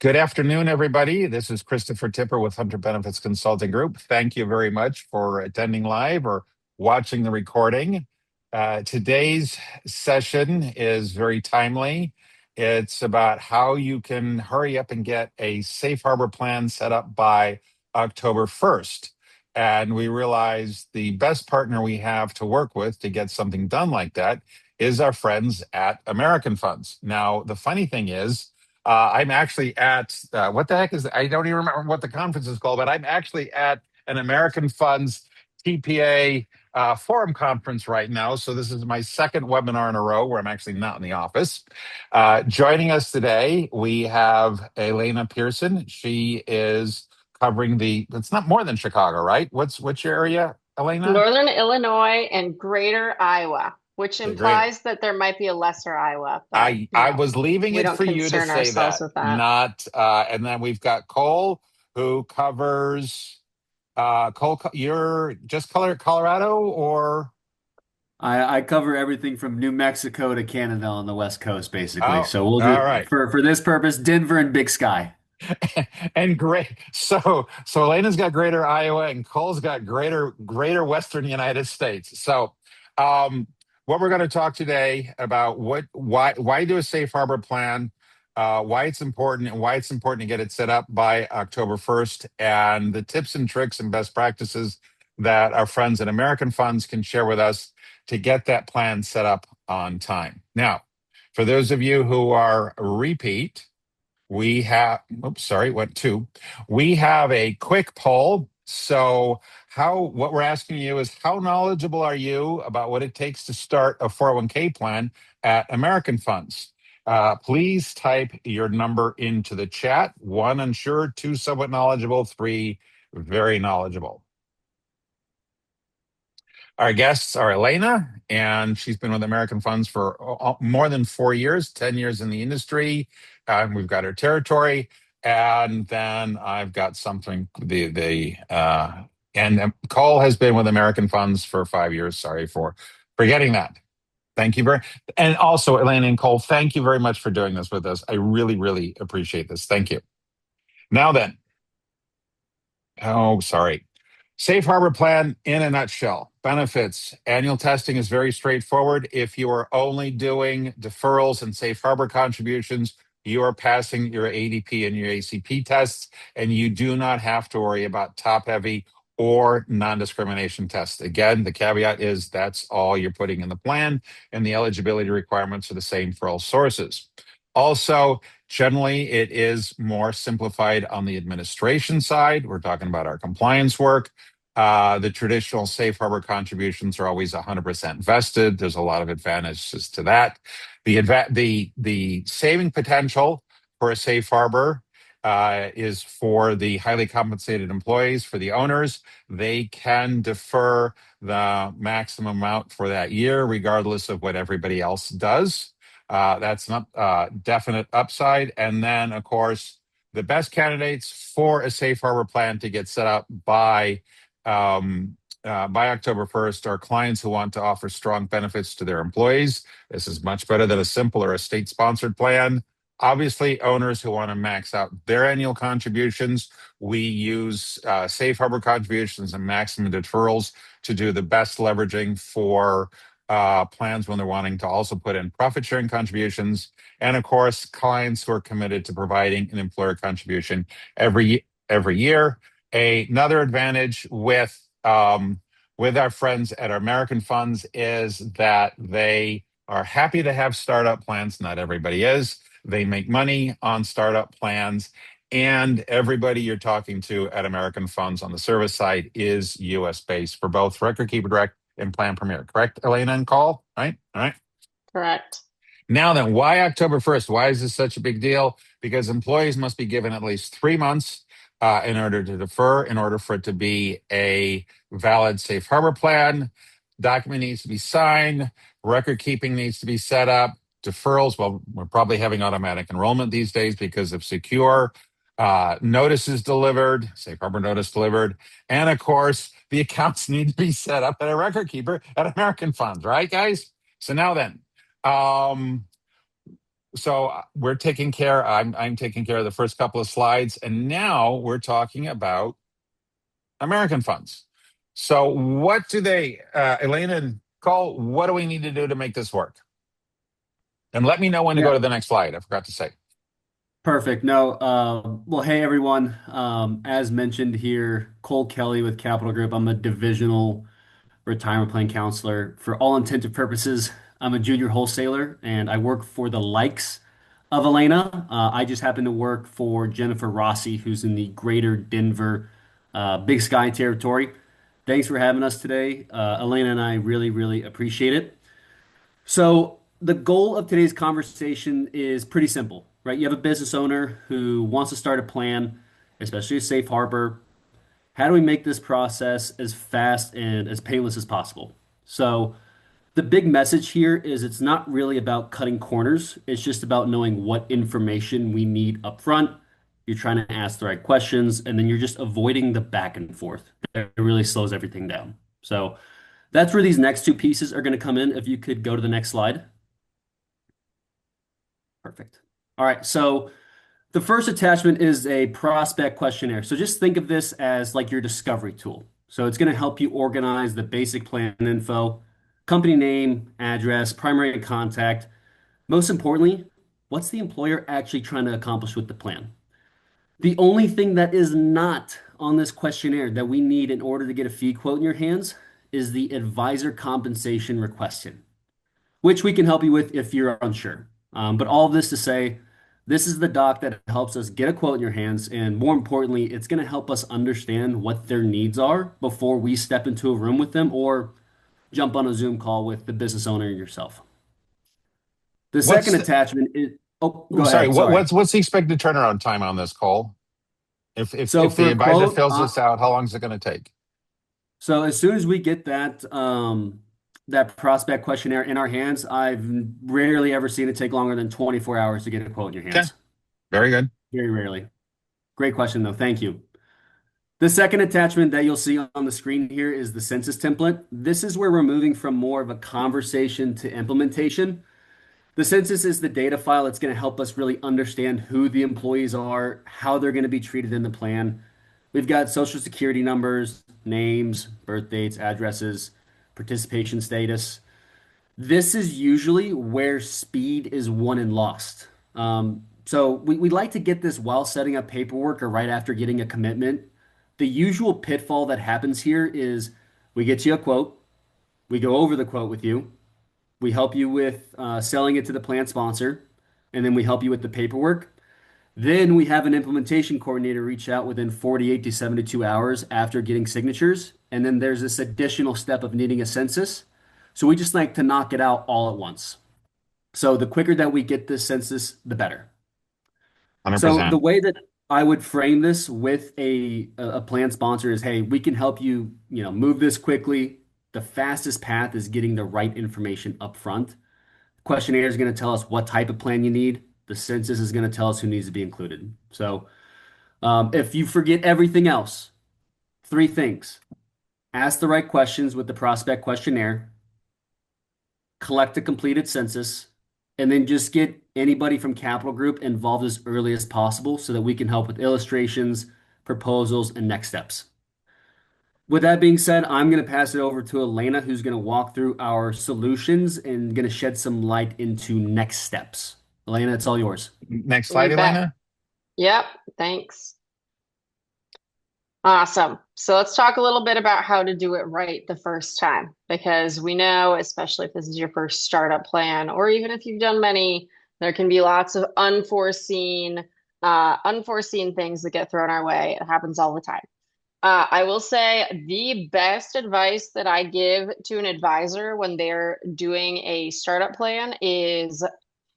Good afternoon, everybody. This is Christopher Tipper with Hunter Benefits Consulting Group. Thank you very much for attending live or watching the recording. Today's session is very timely. It's about how you can hurry up and get a safe harbor plan set up by October 1st. And we realize the best partner we have to work with to get something done like that is our friends at American Funds. Now, the funny thing is, I'm actually at what the heck is I don't even remember what the conference is called, but I'm actually at an American Funds TPA forum conference right now. So this is my second webinar in a row where I'm actually not in the office. Joining us today, we have Elena Pearson. She is covering it's not more than Chicago, right? What's your area, Elena? Northern Illinois and Greater Iowa, which The great. implies that there might be a lesser Iowa, but I was leaving we it don't for you to concern say ourselves that, with that. not and then we've got Cole who covers Cole. You're just Colorado, or I cover everything from New Mexico to Canada on the West Coast, basically. oh, So we'll all do right. for this purpose, Denver and Big Sky. And great. So Elena's got Greater Iowa, and Cole's got Greater Western United States. So, um, what we're going to talk today about why do a safe harbor plan, why it's important, and why it's important to get it set up by October 1st, and the tips and tricks and best practices that our friends at American Funds can share with us to get that plan set up on time. Now, for those of you who are repeat. We have, oops, sorry, went two. We have a quick poll. So, what we're asking you is how knowledgeable are you about what it takes to start a 401k plan at American Funds? Please type your number into the chat. One, unsure, two, somewhat knowledgeable, three, very knowledgeable. Our guests are Elena, and she's been with American Funds for more than 4 years, 10 years in the industry. We've got her territory, and then I've got something. And Cole has been with American Funds for 5 years. Sorry for forgetting that. Thank you and also Elena and Cole, thank you very much for doing this with us. I really, really appreciate this. Thank you. Now then, oh, sorry. Safe harbor plan in a nutshell. Benefits. Annual testing is very straightforward. If you are only doing deferrals and safe harbor contributions, you are passing your ADP and your ACP tests, and you do not have to worry about top heavy or non-discrimination tests. Again, the caveat is that's all you're putting in the plan, and the eligibility requirements are the same for all sources. Also, generally, it is more simplified on the administration side. We're talking about our compliance work. The traditional safe harbor contributions are always 100% vested. There's a lot of advantages to that. The saving potential for a safe harbor is for the highly compensated employees. For the owners, they can defer the maximum amount for that year, regardless of what everybody else does. That's not definite upside. And then, of course, the best candidates for a safe harbor plan to get set up by October 1st are clients who want to offer strong benefits to their employees. This is much better than a simple or a state-sponsored plan. Obviously, owners who want to max out their annual contributions, we use safe harbor contributions and maximum deferrals to do the best leveraging for plans when they're wanting to also put in profit sharing contributions. And of course, clients who are committed to providing an employer contribution every year. Another advantage with our friends at our American Funds is that they are happy to have startup plans. Not everybody is. They make money on startup plans, and everybody you're talking to at American Funds on the service side is US based for both Record Keeper Direct and Plan Premier. Correct, Elena and Call? Right? All right. Correct. Now then, why October 1st? Why is this such a big deal? Because employees must be given at least 3 months in order to defer, in order for it to be a valid safe harbor plan. Document needs to be signed. Record keeping needs to be set up. Deferrals, well, we're probably having automatic enrollment these days because of Secure. Notices delivered, safe harbor notice delivered. And of course, the accounts need to be set up at a record keeper at American Funds, right, guys? So now then, um, So we're taking care. I'm taking care of the first couple of slides, and now we're talking about American funds. So what do they, Elena and Cole? What do we need to do to make this work? And let me know when to Yeah, go to the next slide. I forgot to say. perfect. No, well, hey everyone. As mentioned here, Cole Kelly with Capital Group. I'm a divisional retirement plan counselor. For all intents and purposes, I'm a junior wholesaler and I work for the likes of Elena. I just happen to work for Jennifer Rossi, who's in the greater Denver Big Sky territory. Thanks for having us today. Elena and I really, really appreciate it. So, the goal of today's conversation is pretty simple, right? You have a business owner who wants to start a plan, especially a safe harbor. How do we make this process as fast and as painless as possible? So, the big message here is it's not really about cutting corners. It's just about knowing what information we need up front. You're trying to ask the right questions, and then you're just avoiding the back and forth. It really slows everything down. So, that's where these next two pieces are going to come in. If you could go to the next slide. Perfect. All right. So, the first attachment is a prospect questionnaire. So just think of this as like your discovery tool. So it's going to help you organize the basic plan info, company name, address, primary contact. Most importantly, what's the employer actually trying to accomplish with the plan? The only thing that is not on this questionnaire that we need in order to get a fee quote in your hands is the advisor compensation requested, which we can help you with if you're unsure. But all of this to say, this is the doc that helps us get a quote in your hands, and more importantly, it's going to help us understand what their needs are before we step into a room with them or jump on a Zoom call with the business owner and yourself. The What's second the, attachment is, oh, oh, go sorry, ahead. Sorry. what's the expected turnaround time on this, Cole? So If the for a advisor quote, fills this out, how long is it going to take? so as soon as we get that prospect questionnaire in our hands, I've rarely ever seen it take longer than 24 hours to get a quote in your Okay, hands. very good. Very rarely. Great question, though. Thank you. The second attachment that you'll see on the screen here is the census template. This is where we're moving from more of a conversation to implementation. The census is the data file that's going to help us really understand who the employees are, how they're going to be treated in the plan. We've got social security numbers, names, birth dates, addresses, participation status. This is usually where speed is won and lost. So we like to get this while setting up paperwork or right after getting a commitment. The usual pitfall that happens here is we get you a quote, we go over the quote with you, we help you with selling it to the plan sponsor, and then we help you with the paperwork. Then we have an implementation coordinator reach out within 48 to 72 hours after getting signatures. And then there's this additional step of needing a census. So we just like to knock it out all at once. So the quicker that we get this census, the better. So the 100%. way that I would frame this with a plan sponsor is, hey, we can help you, move this quickly. The fastest path is getting the right information up front. Questionnaire is going to tell us what type of plan you need. The census is going to tell us who needs to be included. So if you forget everything else, three things: ask the right questions with the prospect questionnaire, collect a completed census, and then just get anybody from Capital Group involved as early as possible so that we can help with illustrations, proposals, and next steps. With that being said, I'm going to pass it over to Elena, who's going to walk through our solutions and going to shed some light into next steps. Elena, it's all yours. Next You slide, bet. Elena. Yep. Thanks. Awesome. So let's talk a little bit about how to do it right the first time, because we know, especially if this is your first startup plan, or even if you've done many, there can be lots of unforeseen things that get thrown our way. It happens all the time. I will say the best advice that I give to an advisor when they're doing a startup plan is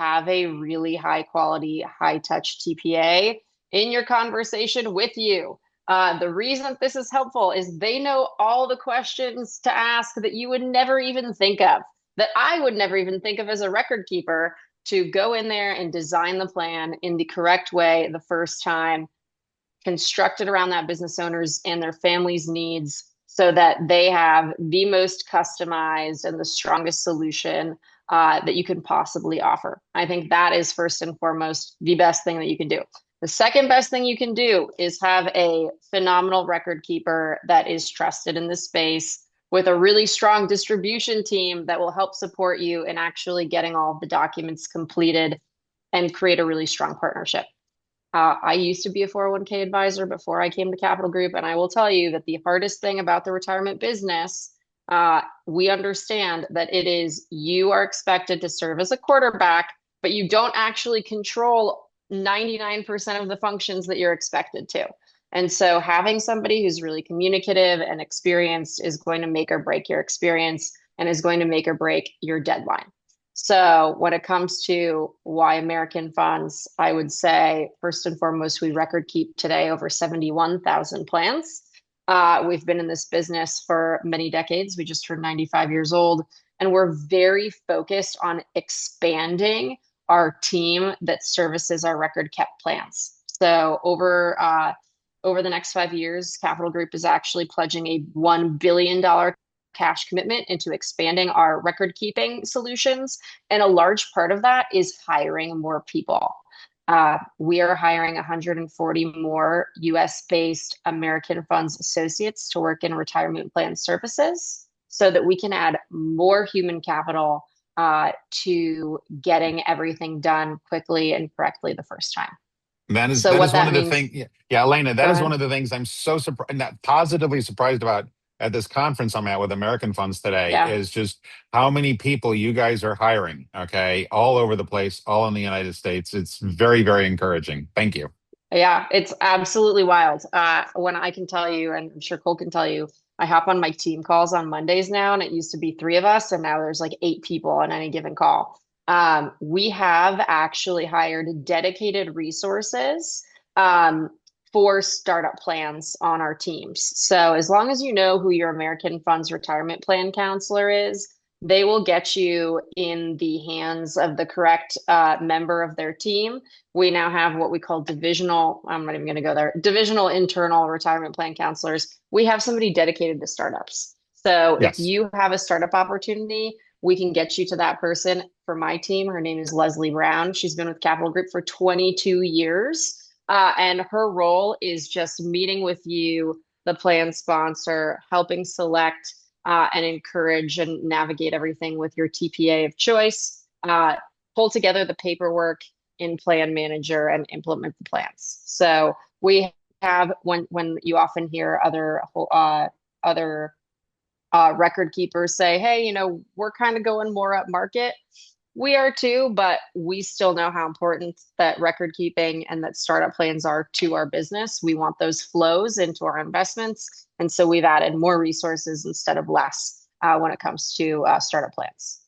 have a really high quality, high touch TPA in your conversation with you. The reason that this is helpful is they know all the questions to ask that you would never even think of, that I would never even think of as a record keeper, to go in there and design the plan in the correct way the first time, constructed around that business owner's and their family's needs so that they have the most customized and the strongest solution that you can possibly offer. I think that is first and foremost the best thing that you can do. The second best thing you can do is have a phenomenal record keeper that is trusted in the space with a really strong distribution team that will help support you in actually getting all of the documents completed and create a really strong partnership. I used to be a 401k advisor before I came to Capital Group, and I will tell you that the hardest thing about the retirement business, we understand that it is you are expected to serve as a quarterback, but you don't actually control 99% of the functions that you're expected to. And so having somebody who's really communicative and experienced is going to make or break your experience and is going to make or break your deadline. So when it comes to why American funds, I would say first and foremost, we record keep today over 71,000 plans. We've been in this business for many decades. We just turned 95 years old, and we're very focused on expanding our team that services our record kept plans. So over the next 5 years, Capital Group is actually pledging a $1 billion cash commitment into expanding our record keeping solutions. And a large part of that is hiring more people. We are hiring 140 more US-based American Funds associates to work in retirement plan services so that we can add more human capital to getting everything done quickly and correctly the first time. That is So what one that of the means, things. Yeah, Elena, that go is ahead. one of the things I'm so surprised, not positively surprised about at this conference I'm at with American Funds today Yeah. is just how many people you guys are hiring. Okay, all over the place, all in the United States. It's very, very encouraging. Thank you. Yeah, it's absolutely wild. When I can tell you, and I'm sure Cole can tell you, I hop on my team calls on Mondays now, and it used to be 3 of us, and now there's like 8 people on any given call. We have actually hired dedicated resources for startup plans on our teams. So as long as you know who your American Funds retirement plan counselor is, they will get you in the hands of the correct member of their team. We now have what we call divisional, I'm not even going to go there, divisional internal retirement plan counselors. We have somebody dedicated to startups. So if Yes. you have a startup opportunity, we can get you to that person. For my team, her name is Leslie Brown. She's been with Capital Group for 22 years. And her role is just meeting with you, the plan sponsor, helping select and encourage and navigate everything with your TPA of choice, pull together the paperwork in Plan Manager and implement the plans. So we have, when you often hear other record keepers say, hey, we're kind of going more up market. We are too, but we still know how important that record keeping and that startup plans are to our business. We want those flows into our investments. And so we've added more resources instead of less when it comes to startup plans.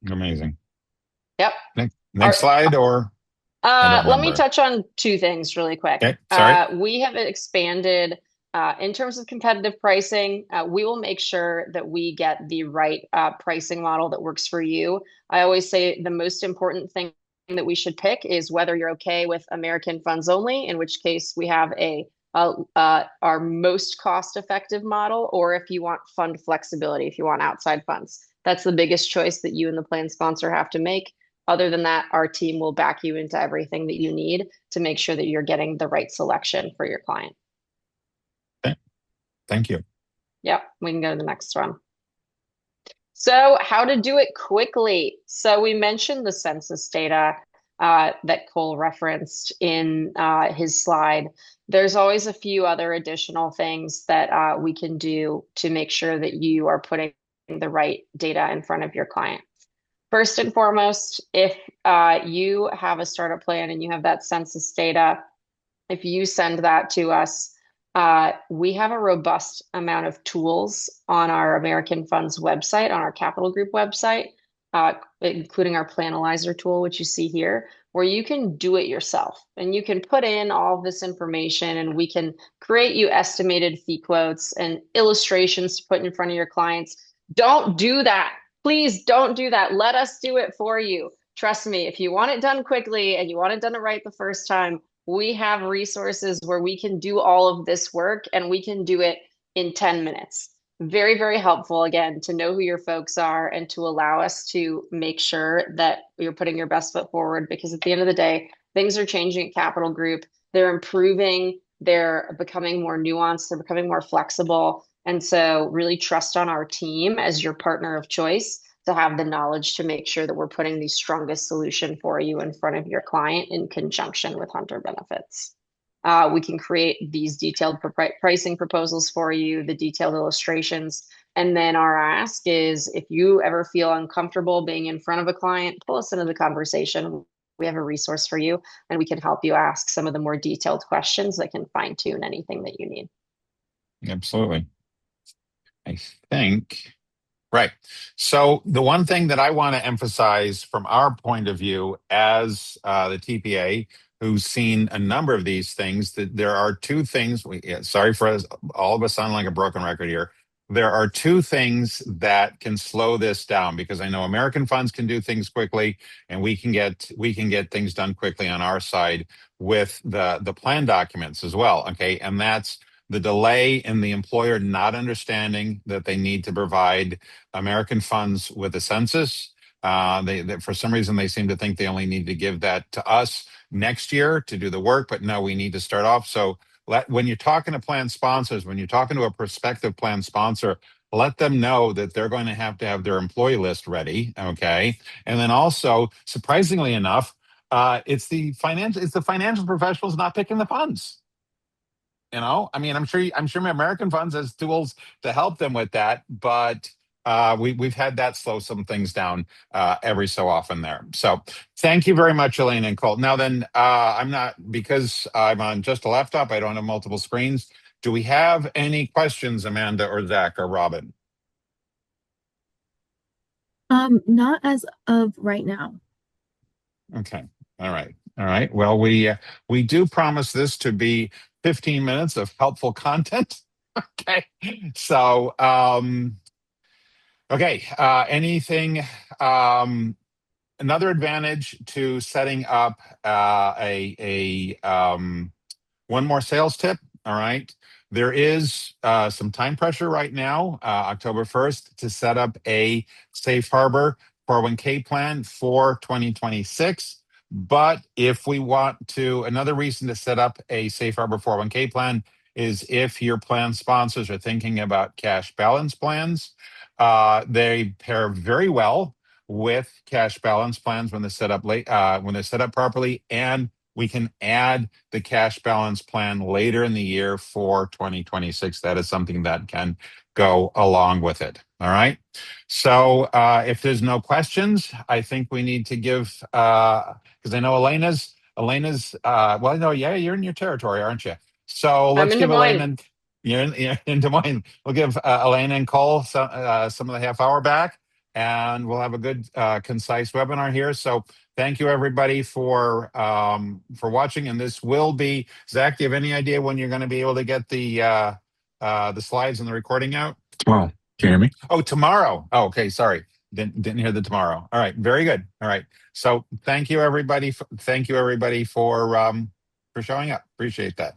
Amazing. Yep. Next slide, or I don't let me remember. touch on 2 things really quick. Okay, sorry. We have expanded in terms of competitive pricing. We will make sure that we get the right pricing model that works for you. I always say the most important thing that we should pick is whether you're okay with American Funds only, in which case we have our most cost-effective model, or if you want fund flexibility, if you want outside funds. That's the biggest choice that you and the plan sponsor have to make. Other than that, our team will back you into everything that you need to make sure that you're getting the right selection for your client. Okay. Thank you. Yep, we can go to the next one. So how to do it quickly. So we mentioned the census data that Cole referenced in his slide. There's always a few other additional things that we can do to make sure that you are putting the right data in front of your client. First and foremost, if you have a startup plan and you have that census data, if you send that to us, we have a robust amount of tools on our American Funds website, on our Capital Group website, including our Planalyzer tool, which you see here, where you can do it yourself. And you can put in all of this information and we can create you estimated fee quotes and illustrations to put in front of your clients. Don't do that. Please don't do that. Let us do it for you. Trust me, if you want it done quickly and you want it done right the first time, we have resources where we can do all of this work and we can do it in 10 minutes. Very, very helpful again to know who your folks are and to allow us to make sure that you're putting your best foot forward because at the end of the day, things are changing at Capital Group. They're improving, they're becoming more nuanced, they're becoming more flexible. And so really trust on our team as your partner of choice to have the knowledge to make sure that we're putting the strongest solution for you in front of your client in conjunction with Hunter Benefits. We can create these detailed pricing proposals for you, the detailed illustrations. And then our ask is if you ever feel uncomfortable being in front of a client, pull us into the conversation. We have a resource for you, and we can help you ask some of the more detailed questions that can fine tune anything that you need. Absolutely. I think, right. So the one thing that I want to emphasize from our point of view as the TPA, who's seen a number of these things, that there are two things. Sorry for us, all of us sound like a broken record here. There are two things that can slow this down because I know American funds can do things quickly, and we can get things done quickly on our side with the plan documents as well. Okay, and that's the delay in the employer not understanding that they need to provide American funds with a census. They for some reason they seem to think they only need to give that to us next year to do the work, but no, we need to start off. So when you're talking to plan sponsors, when you're talking to a prospective plan sponsor, let them know that they're going to have their employee list ready. Okay, and then also, surprisingly enough, it's the financial professionals not picking the funds. I mean, I'm sure American Funds has tools to help them with that, but we've had that slow some things down every so often there. So thank you very much, Elaine and Colt. Now then, because I'm on just a laptop, I don't have multiple screens. Do we have any questions, Amanda or Zach or Robin? Not as of right now. Okay. All right. All right. Well, we do promise this to be 15 minutes of helpful content. Okay. So, okay. Anything, another advantage to setting up one more sales tip. All right. There is some time pressure right now, October 1st, to set up a safe harbor 401k plan for 2026. But if we want to, another reason to set up a safe harbor 401k plan is if your plan sponsors are thinking about cash balance plans. They pair very well with cash balance plans when they're set up when they're set up properly, and we can add the cash balance plan later in the year for 2026. That is something that can go along with it. All right. So if there's no questions, I think we need to give, because I know Elena's, well, no, yeah, you're in your territory, aren't you? So let's give Elena, and you're in Des Moines. We'll give Elena and Cole some of the half hour back, and we'll have a good, concise webinar here. So thank you, everybody, for watching. And this will be, Zach, do you have any idea when you're going to be able to get the slides and the recording out? Tomorrow. Can you hear me? Oh, tomorrow. Oh, okay. Sorry. Didn't hear the tomorrow. All right. Very good. All right. So thank you, everybody. Thank you, everybody, for showing up. Appreciate that.